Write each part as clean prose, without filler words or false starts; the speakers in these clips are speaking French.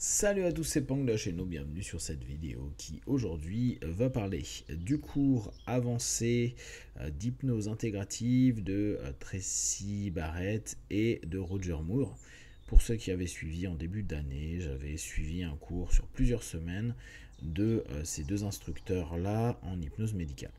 Salut à tous, c'est Pangda chez nous, bienvenue sur cette vidéo qui aujourd'hui va parler du cours avancé d'hypnose intégrative de Tracy Barrett et de Roger Moore. Pour ceux qui avaient suivi en début d'année, j'avais suivi un cours sur plusieurs semaines de ces deux instructeurs-là en hypnose médicale.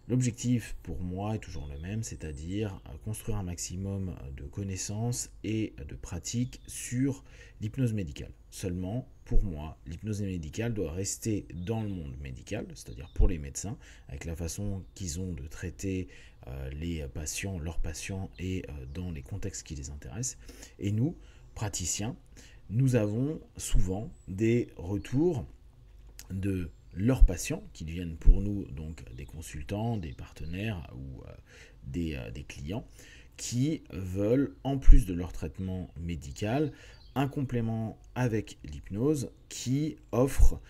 L'objectif pour moi est toujours le même, c'est-à-dire construire un maximum de connaissances et de pratiques sur l'hypnose médicale. Seulement, pour moi, l'hypnose médicale doit rester dans le monde médical, c'est-à-dire pour les médecins, avec la façon qu'ils ont de traiter les patients, leurs patients et dans les contextes qui les intéressent. Et nous, praticiens, nous avons souvent des retours de leurs patients qui deviennent pour nous donc des consultants, des partenaires ou des clients qui veulent, en plus de leur traitement médical, un complément avec l'hypnose qui offre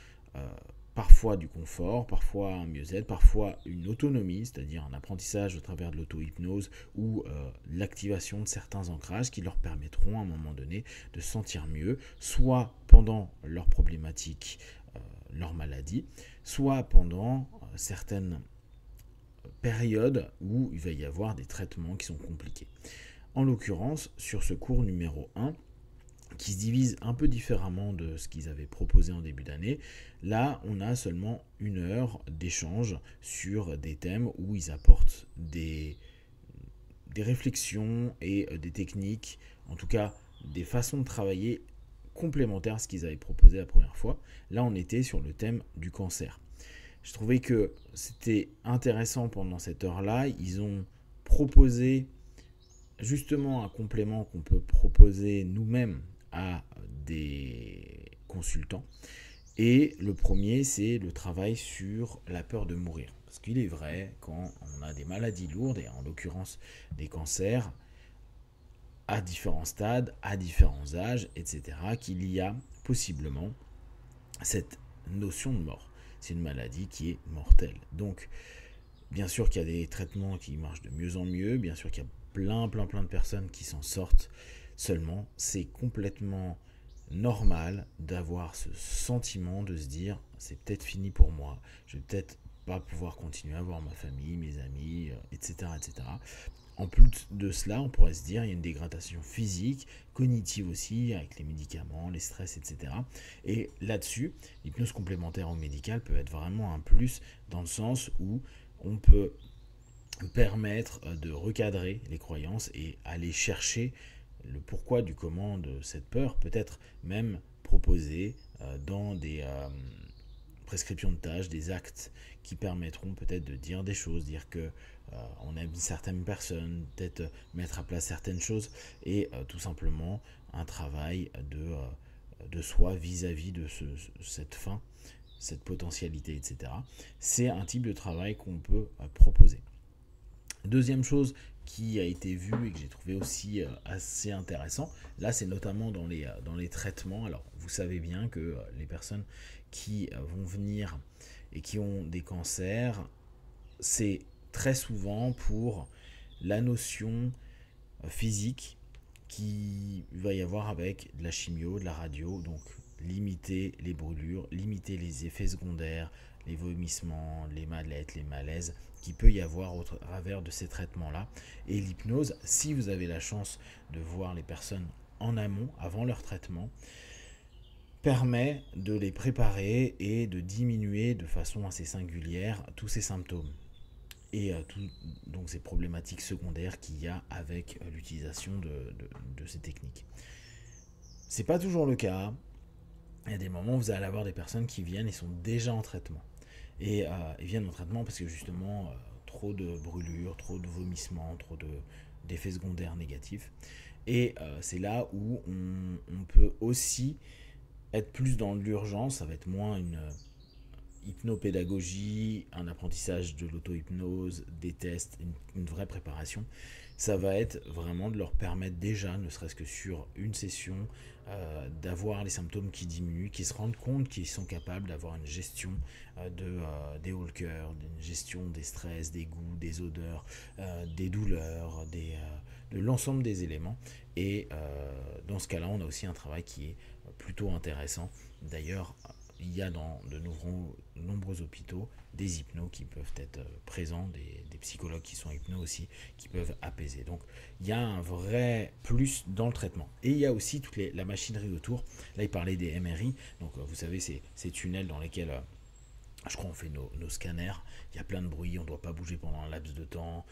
parfois du confort, parfois un mieux-être, parfois une autonomie, c'est-à-dire un apprentissage au travers de l'auto-hypnose ou l'activation de certains ancrages qui leur permettront à un moment donné de se sentir mieux, soit pendant leur problématique, leur maladie, soit pendant certaines périodes où il va y avoir des traitements qui sont compliqués. En l'occurrence, sur ce cours numéro 1, qui se divise un peu différemment de ce qu'ils avaient proposé en début d'année. Là, on a seulement 1 heure d'échange sur des thèmes où ils apportent des réflexions et des techniques, en tout cas des façons de travailler complémentaires à ce qu'ils avaient proposé la première fois. Là, on était sur le thème du cancer. Je trouvais que c'était intéressant pendant cette heure-là. Ils ont proposé justement un complément qu'on peut proposer nous-mêmes à des consultants. Et le premier, c'est le travail sur la peur de mourir. Parce qu'il est vrai, quand on a des maladies lourdes, et en l'occurrence des cancers, à différents stades, à différents âges, etc., qu'il y a possiblement cette notion de mort. C'est une maladie qui est mortelle. Donc, bien sûr qu'il y a des traitements qui marchent de mieux en mieux, bien sûr qu'il y a plein de personnes qui s'en sortent. Seulement, c'est complètement normal d'avoir ce sentiment de se dire c'est peut-être fini pour moi, je vais peut-être pas pouvoir continuer à voir ma famille, mes amis, etc., etc. En plus de cela, on pourrait se dire il y a une dégradation physique, cognitive aussi, avec les médicaments, les stress, etc. Et là-dessus, l'hypnose complémentaire au médical peut être vraiment un plus dans le sens où on peut permettre de recadrer les croyances et aller chercher le pourquoi du comment de cette peur, peut-être même proposer dans des prescriptions de tâches, des actes qui permettront peut-être de dire des choses, dire que on aime certaines personnes, peut-être mettre à place certaines choses et tout simplement un travail de soi vis-à-vis de cette fin, cette potentialité, etc. C'est un type de travail qu'on peut proposer. Deuxième chose qui a été vue et que j'ai trouvé aussi assez intéressant, là c'est notamment dans les traitements. Alors vous savez bien que les personnes qui vont venir et qui ont des cancers, c'est très souvent pour la notion physique qui va y avoir avec de la chimio, de la radio, donc limiter les brûlures, limiter les effets secondaires, les vomissements, les malaises, les malaises qui peut y avoir au travers de ces traitements-là. Et l'hypnose, si vous avez la chance de voir les personnes en amont, avant leur traitement, permet de les préparer et de diminuer de façon assez singulière tous ces symptômes et donc ces problématiques secondaires qu'il y a avec l'utilisation de ces techniques. C'est pas toujours le cas. Il y a des moments où vous allez avoir des personnes qui viennent et sont déjà en traitement. Et ils viennent en traitement parce que justement, trop de brûlures, trop de vomissements, d'effets secondaires négatifs. Et c'est là où on peut aussi être plus dans l'urgence, ça va être moins une hypnopédagogie, un apprentissage de l'auto-hypnose, des tests, une vraie préparation. Ça va être vraiment de leur permettre déjà, ne serait-ce que sur une session, d'avoir les symptômes qui diminuent, qui se rendent compte qu'ils sont capables d'avoir une gestion des hauts le cœur, une gestion des stress, des goûts, des odeurs, des douleurs, de l'ensemble des éléments. Et dans ce cas-là, on a aussi un travail qui est plutôt intéressant. D'ailleurs, il y a dans de nombreux hôpitaux des hypnos qui peuvent être présents, des psychologues qui sont hypnos aussi, qui peuvent apaiser. Donc il y a un vrai plus dans le traitement. Et il y a aussi toute la machinerie autour. Là, il parlait des MRI. Donc vous savez, ces tunnels dans lesquels je crois on fait nos scanners. Il y a plein de bruit, on ne doit pas bouger pendant un laps de temps.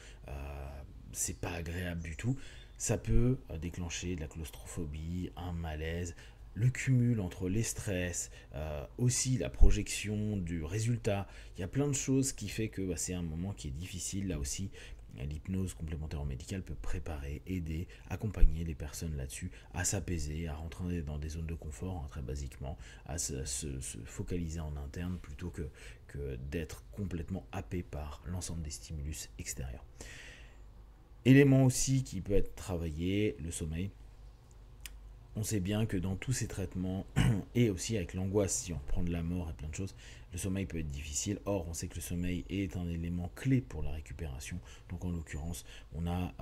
C'est pas agréable du tout. Ça peut déclencher de la claustrophobie, un malaise, le cumul entre les stress, aussi la projection du résultat. Il y a plein de choses qui fait que c'est un moment qui est difficile. Là aussi, l'hypnose complémentaire médicale peut préparer, aider, accompagner les personnes là-dessus à s'apaiser, à rentrer dans des zones de confort, très basiquement, à se focaliser en interne plutôt que d'être complètement happé par l'ensemble des stimulus extérieurs. Élément aussi qui peut être travaillé, le sommeil. On sait bien que dans tous ces traitements, et aussi avec l'angoisse, si on reprend de la mort et plein de choses, le sommeil peut être difficile. Or, on sait que le sommeil est un élément clé pour la récupération. Donc, en l'occurrence, on a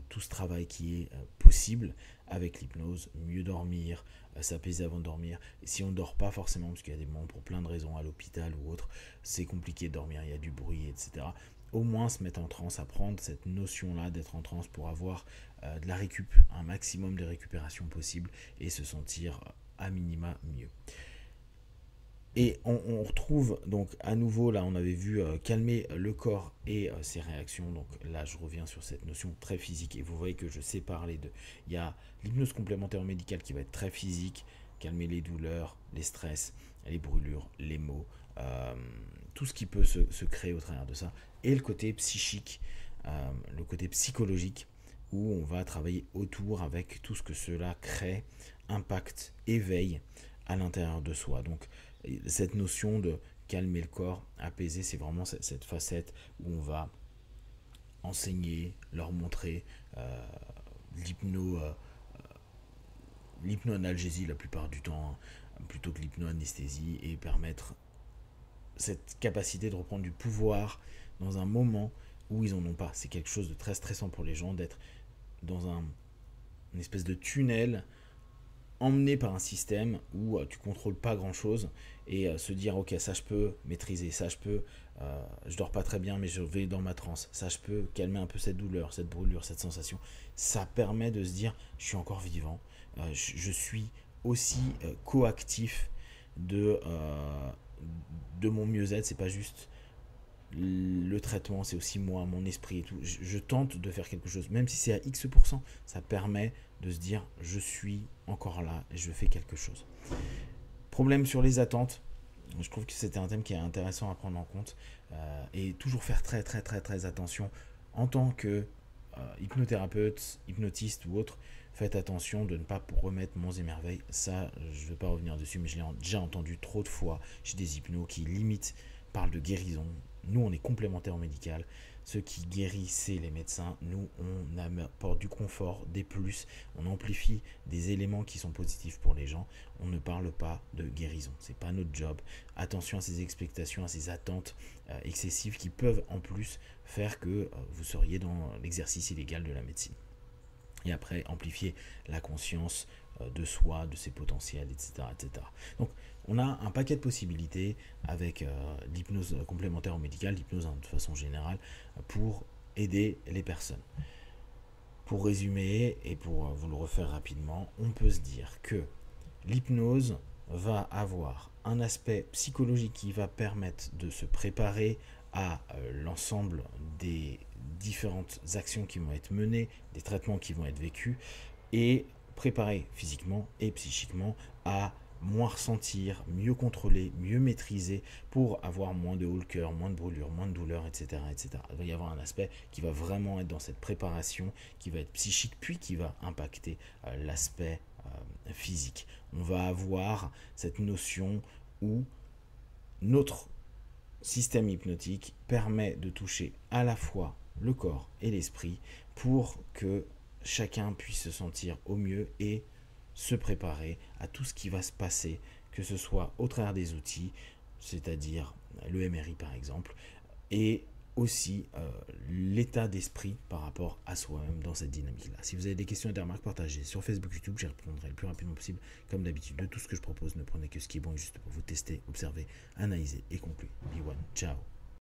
tout ce travail qui est possible avec l'hypnose. Mieux dormir, s'apaiser avant de dormir. Et si on ne dort pas forcément, parce qu'il y a des moments pour plein de raisons à l'hôpital ou autre, c'est compliqué de dormir, il y a du bruit, etc. Au moins se mettre en transe, apprendre cette notion-là d'être en transe pour avoir de la récup, un maximum de récupération possible et se sentir à minima mieux. Et on retrouve donc à nouveau, là on avait vu calmer le corps et ses réactions. Donc là je reviens sur cette notion très physique et vous voyez que je sais parler de... Il y a l'hypnose complémentaire médicale qui va être très physique, calmer les douleurs, les stress, les brûlures, les maux, tout ce qui peut se créer au travers de ça. Et le côté psychique, le côté psychologique, où on va travailler autour avec tout ce que cela crée, impacte, éveille à l'intérieur de soi. Donc cette notion de calmer le corps, apaiser, c'est vraiment cette facette où on va enseigner, leur montrer l'hypno-analgésie la plupart du temps, plutôt que l'hypno-anesthésie, et permettre cette capacité de reprendre du pouvoir dans un moment où ils n'en ont pas. C'est quelque chose de très stressant pour les gens d'être dans une espèce de tunnel emmené par un système où tu contrôles pas grand chose et se dire ok, ça je peux maîtriser, ça je peux, je dors pas très bien mais je vais dans ma transe, ça je peux calmer un peu cette douleur, cette brûlure, cette sensation. Ça permet de se dire je suis encore vivant, je suis aussi coactif de mon mieux-être. C'est pas juste le traitement, c'est aussi moi, mon esprit et tout. Je tente de faire quelque chose, même si c'est à X%, ça permet de se dire je suis encore là et je fais quelque chose. Problème sur les attentes. Je trouve que c'était un thème qui est intéressant à prendre en compte et toujours faire très très très très attention en tant que hypnothérapeute, hypnotiste ou autre. Faites attention de ne pas remettre monts et merveilles. Ça, je ne vais pas revenir dessus, mais je l'ai déjà entendu trop de fois chez des hypnos qui limite parlent de guérison. Nous, on est complémentaires en médical. Ce qui guérit, c'est les médecins. Nous, on apporte du confort, des plus. On amplifie des éléments qui sont positifs pour les gens. On ne parle pas de guérison. C'est pas notre job. Attention à ces expectations, à ces attentes excessives qui peuvent en plus faire que vous seriez dans l'exercice illégal de la médecine. Et après, amplifier la conscience de soi, de ses potentiels, etc., etc. Donc, on a un paquet de possibilités avec l'hypnose complémentaire au médical, l'hypnose de façon générale, pour aider les personnes. Pour résumer et pour vous le refaire rapidement, on peut se dire que l'hypnose va avoir un aspect psychologique qui va permettre de se préparer à l'ensemble des différentes actions qui vont être menées, des traitements qui vont être vécus, et préparer physiquement et psychiquement à moins ressentir, mieux contrôler, mieux maîtriser pour avoir moins de haut le cœur, moins de brûlure, moins de douleur, etc., etc. Il va y avoir un aspect qui va vraiment être dans cette préparation, qui va être psychique, puis qui va impacter l'aspect physique. On va avoir cette notion où notre système hypnotique permet de toucher à la fois le corps et l'esprit pour que chacun puisse se sentir au mieux et se préparer à tout ce qui va se passer, que ce soit au travers des outils, c'est-à-dire le MRI par exemple, et aussi l'état d'esprit par rapport à soi-même dans cette dynamique-là. Si vous avez des questions et des remarques, partagez sur Facebook, YouTube, j'y répondrai le plus rapidement possible. Comme d'habitude, de tout ce que je propose, ne prenez que ce qui est bon et juste pour vous tester, observer, analyser et conclure. Be one, ciao.